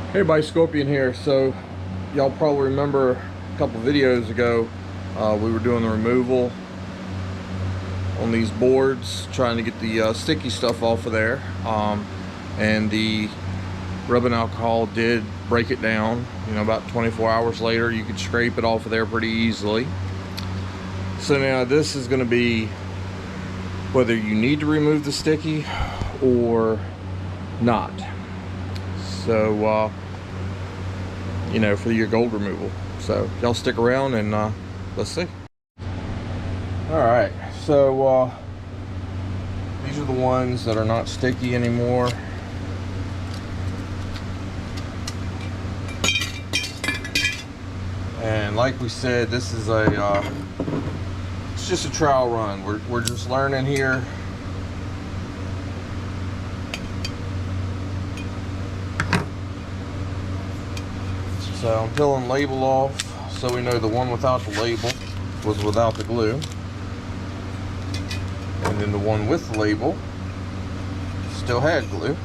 Hey everybody, Scorpion here. So y'all probably remember a couple videos ago we were doing the removal on these boards, trying to get the sticky stuff off of there, and the rubbing alcohol did break it down. You know, about 24 hours later you could scrape it off of there pretty easily. So now this is going to be whether you need to remove the sticky or not. So you know, for your gold removal. So y'all stick around and let's see. All right, so these are the ones that are not sticky anymore. And like we said, this is it's just a trial run. We're just learning here. So I'm peeling the label off so we know the one without the label was without the glue. And then the one with the label still had glue.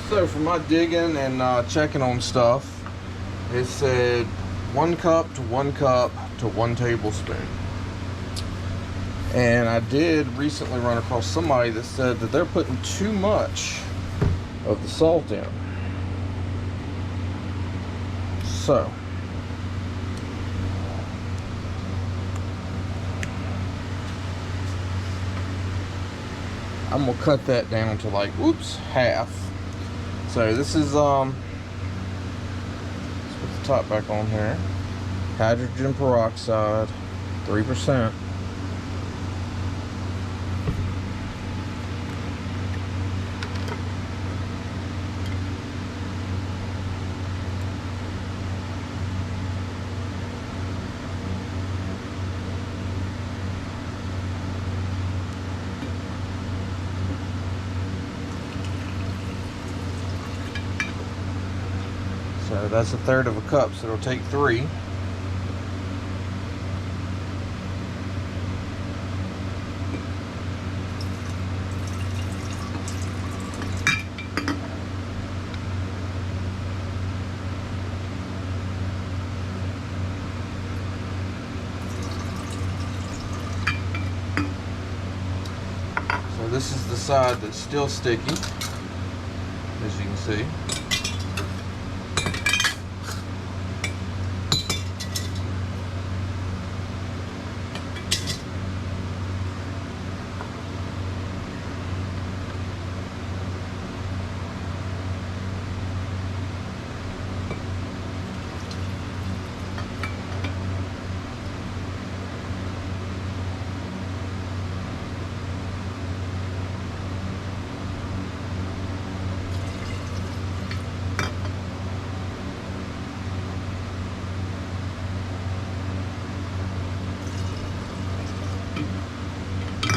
So for my digging and checking on stuff, it said 1 cup to 1 cup to 1 tablespoon. And I did recently run across somebody that said that they're putting too much of the salt in. So I'm gonna cut that down to like, oops, half. So this is let's put the top back on here. Hydrogen peroxide, 3%. So that's 1/3 of a cup, so it'll take 3. So this is the side that's still sticky, as you can see.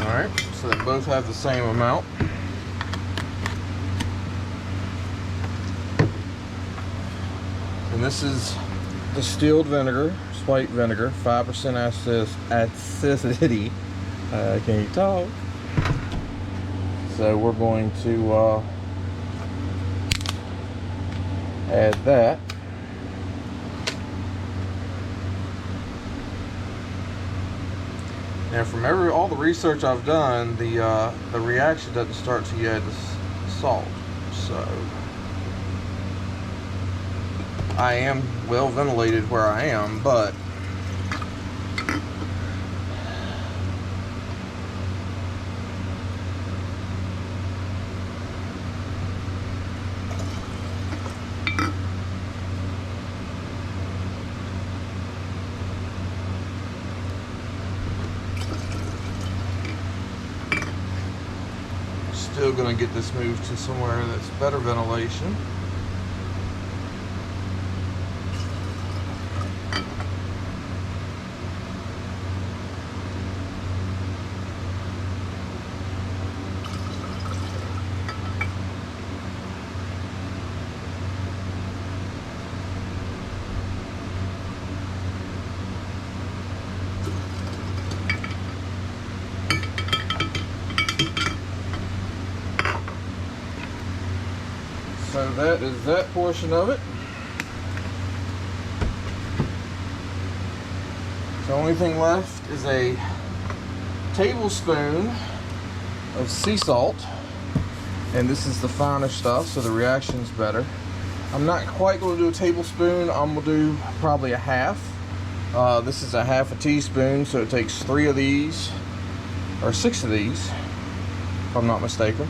Alright, so they both have the same amount. And this is distilled vinegar, it's white vinegar, 5% acidity. Can you talk? So we're going to add that. And from all the research I've done, the reaction doesn't start till you add the salt. So I am well ventilated where I am, but still going to get this moved to somewhere that's better ventilation. so that is that portion of it. The only thing left is a tablespoon of sea salt, and this is the finer stuff, so the reaction's better. I'm not quite going to do a tablespoon. I'm going to do probably a half. This is a half a teaspoon, so it takes 3 of these, or 6 of these, if I'm not mistaken,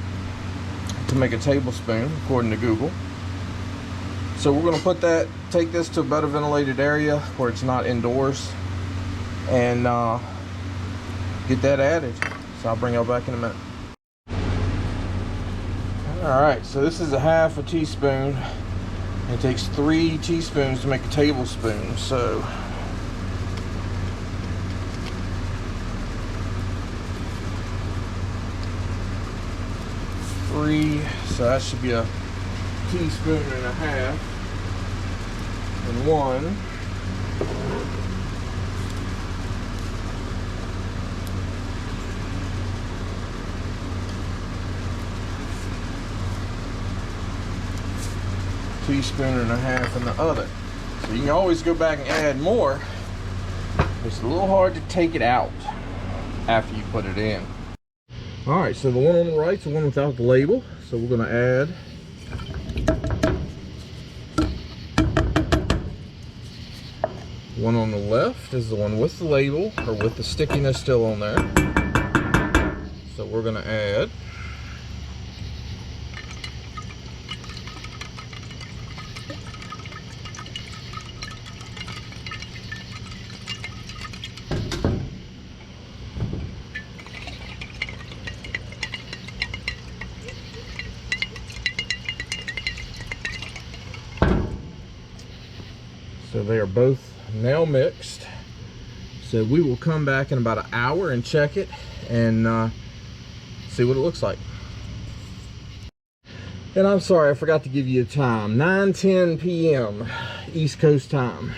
to make a tablespoon, according to Google. So we're going to take this to a better ventilated area where it's not indoors, and get that added. So I'll bring y'all back in a minute. Alright, so this is a half a teaspoon. It takes 3 teaspoons to make a tablespoon, so so that should be a teaspoon and a half, and 1. Teaspoon and a half in the other. So you can always go back and add more. It's a little hard to take it out after you put it in. Alright, so the one on the right is the one without the label. So we're going to add one on the left is the one with the label, or with the stickiness still on there. So we're going to add so they are both now mixed. So we will come back in about an hour and check it and see what it looks like. And I'm sorry, I forgot to give you a time. 9:10 p.m. East Coast time.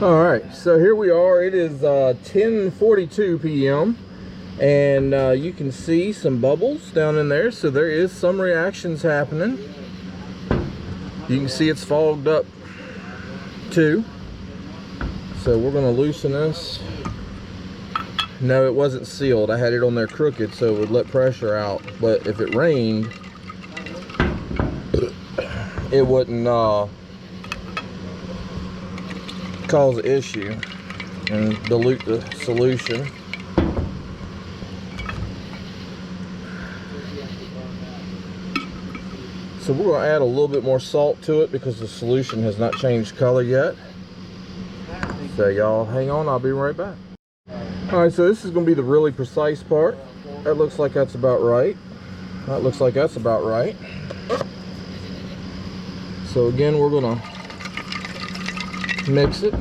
All right, so here we are. It is 10:42 p.m. and you can see some bubbles down in there. So there is some reactions happening. You can see it's fogged up too. So we're going to loosen this. No, it wasn't sealed. I had it on there crooked so it would let pressure out. But if it rained, it wouldn't cause an issue and dilute the solution. So we're going to add a little bit more salt to it because the solution has not changed color yet. So y'all hang on, I'll be right back. Alright, so this is going to be the really precise part. That looks like that's about right. That looks like that's about right. So again, we're going to mix it.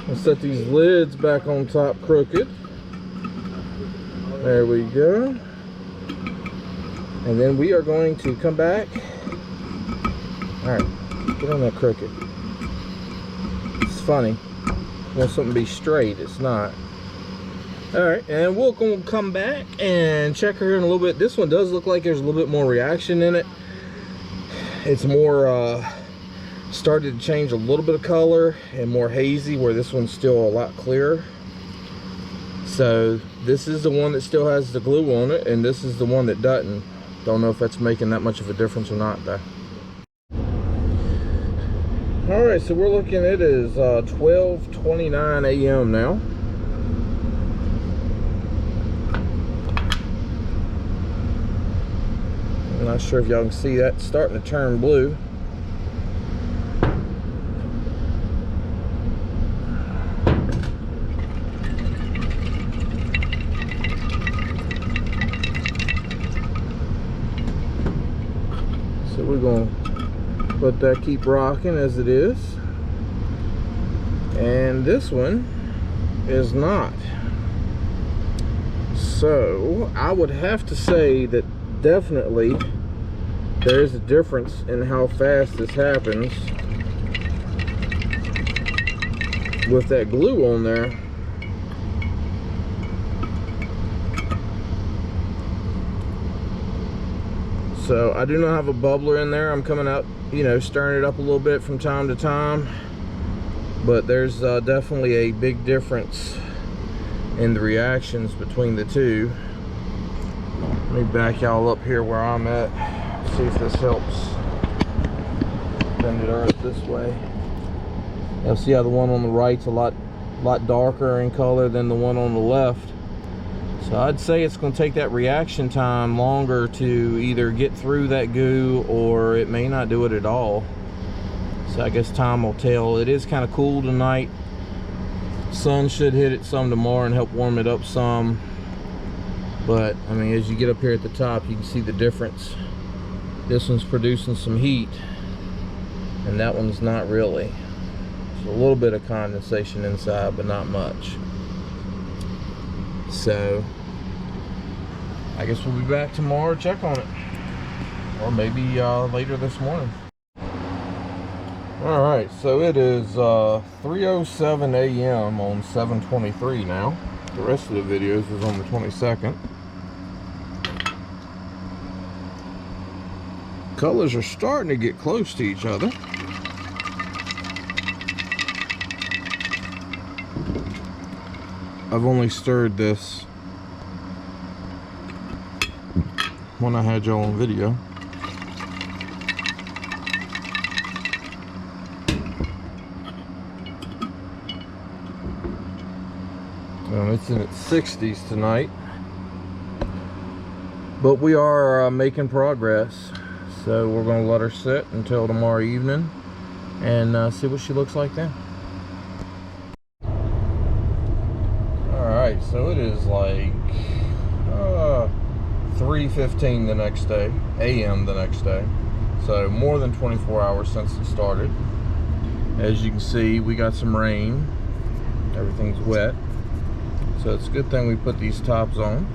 I'll set these lids back on top crooked. There we go. And then we are going to come back. Alright, get on that crooked. It's funny. I want something to be straight, it's not. Alright, and we're going to come back and check her in a little bit. This one does look like there's a little bit more reaction in it. It's more, started to change a little bit of color and more hazy, where this one's still a lot clearer. So this is the one that still has the glue on it, and this is the one that doesn't. Don't know if that's making that much of a difference or not though. Alright, so we're looking, it is 12:29 a.m. now. I'm not sure if y'all can see that, it's starting to turn blue. So we're going to let that keep rocking as it is. And this one is not. So I would have to say that definitely there's a difference in how fast this happens with that glue on there So I do not have a bubbler in there. I'm coming out, you know, stirring it up a little bit from time to time, but there's definitely a big difference in the reactions between the two. Let me back y'all up here where I'm at, see if this helps bend it earth this way. You'll see how the one on the right's a lot darker in color than the one on the left. So I'd say it's going to take that reaction time longer to either get through that goo, or it may not do it at all. So I guess time will tell. It is kind of cool tonight. Sun should hit it some tomorrow and help warm it up some. But I mean, as you get up here at the top, you can see the difference. This one's producing some heat and that one's not really. There's a little bit of condensation inside, but not much. So I guess we'll be back tomorrow to check on it, or maybe later this morning. All right, so it is 3:07 a.m. on 7/23 now. The rest of the videos was on the 22nd. Colors are starting to get close to each other. I've only stirred this when I had y'all on video. It's in its 60s tonight, but we are making progress. So we're going to let her sit until tomorrow evening and see what she looks like then. Alright, so it is like 3:15 the next day, a.m. the next day. So more than 24 hours since it started. As you can see, we got some rain. Everything's wet. So it's a good thing we put these tops on.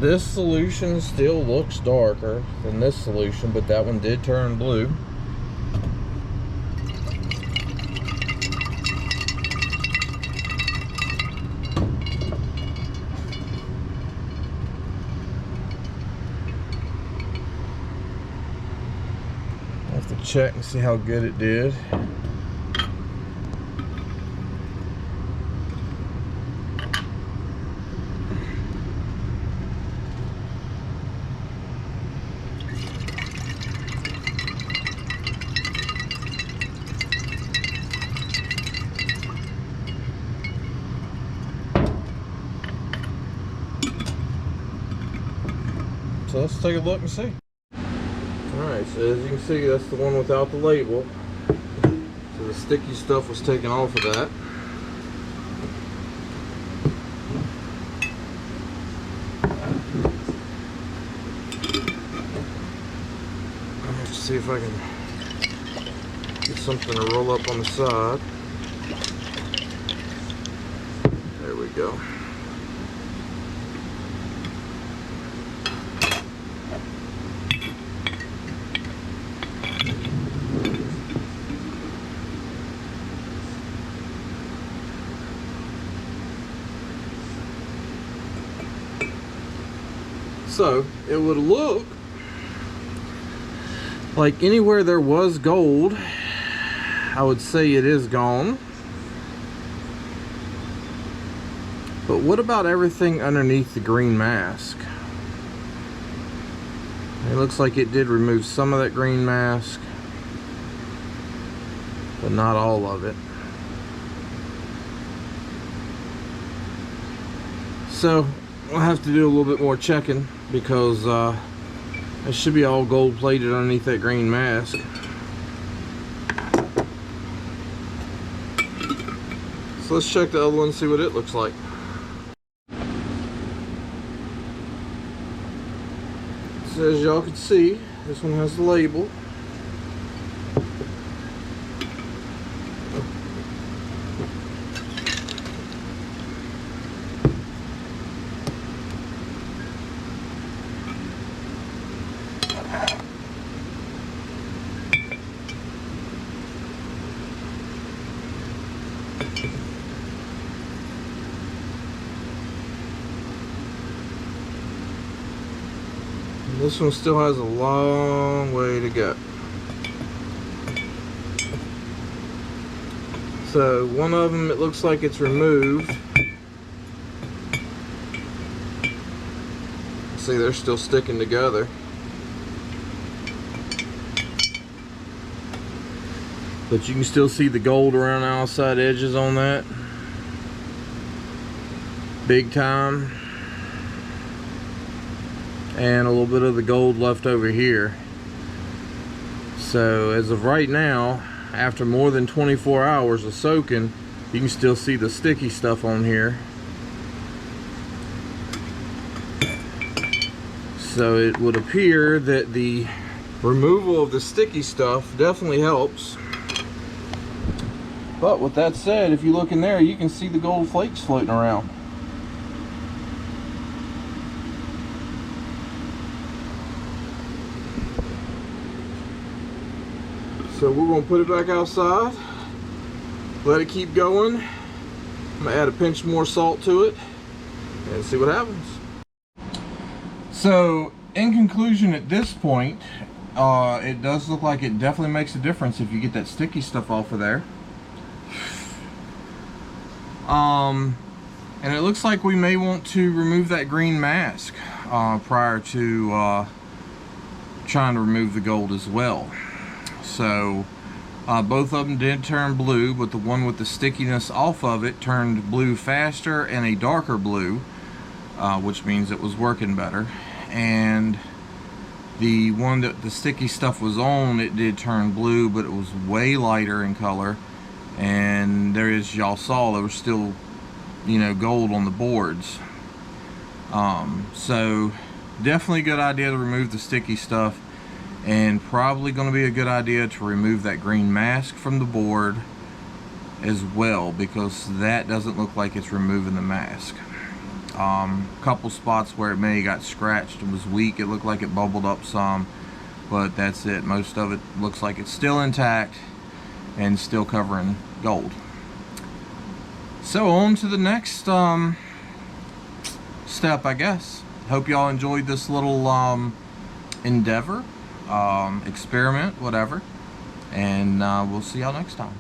This solution still looks darker than this solution, but that one did turn blue. I have to check and see how good it did. So let's take a look and see. Alright, so as you can see, that's the one without the label. So the sticky stuff was taken off of that. I have to see if I can get something to roll up on the side. There we go. So it would look like anywhere there was gold, I would say it is gone. But what about everything underneath the green mask? It looks like it did remove some of that green mask, but not all of it. So I'll have to do a little bit more checking, because it should be all gold plated underneath that green mask. So let's check the other one and see what it looks like. So as y'all can see, this one has the label. This one still has a long way to go. So one of them, it looks like it's removed. See, they're still sticking together. But you can still see the gold around the outside edges on that. Big time. And a little bit of the gold left over here. So as of right now, after more than 24 hours of soaking, you can still see the sticky stuff on here. So it would appear that the removal of the sticky stuff definitely helps. But with that said, if you look in there, you can see the gold flakes floating around. So we're going to put it back outside, let it keep going. I'm going to add a pinch more salt to it and see what happens. So in conclusion, at this point, it does look like it definitely makes a difference if you get that sticky stuff off of there. And it looks like we may want to remove that green mask prior to trying to remove the gold as well. So both of them did turn blue, but the one with the stickiness off of it turned blue faster and a darker blue, which means it was working better. And the one that the sticky stuff was on, it did turn blue, but it was way lighter in color. And there, as y'all saw, there was still, you know, gold on the boards. So definitely a good idea to remove the sticky stuff, and probably going to be a good idea to remove that green mask from the board as well, because that doesn't look like it's removing the mask. Couple spots where it may have got scratched and was weak, it looked like it bubbled up some, but that's it. Most of it looks like it's still intact and still covering gold. So on to the next step, I guess. Hope y'all enjoyed this little endeavor, experiment, whatever, and we'll see y'all next time.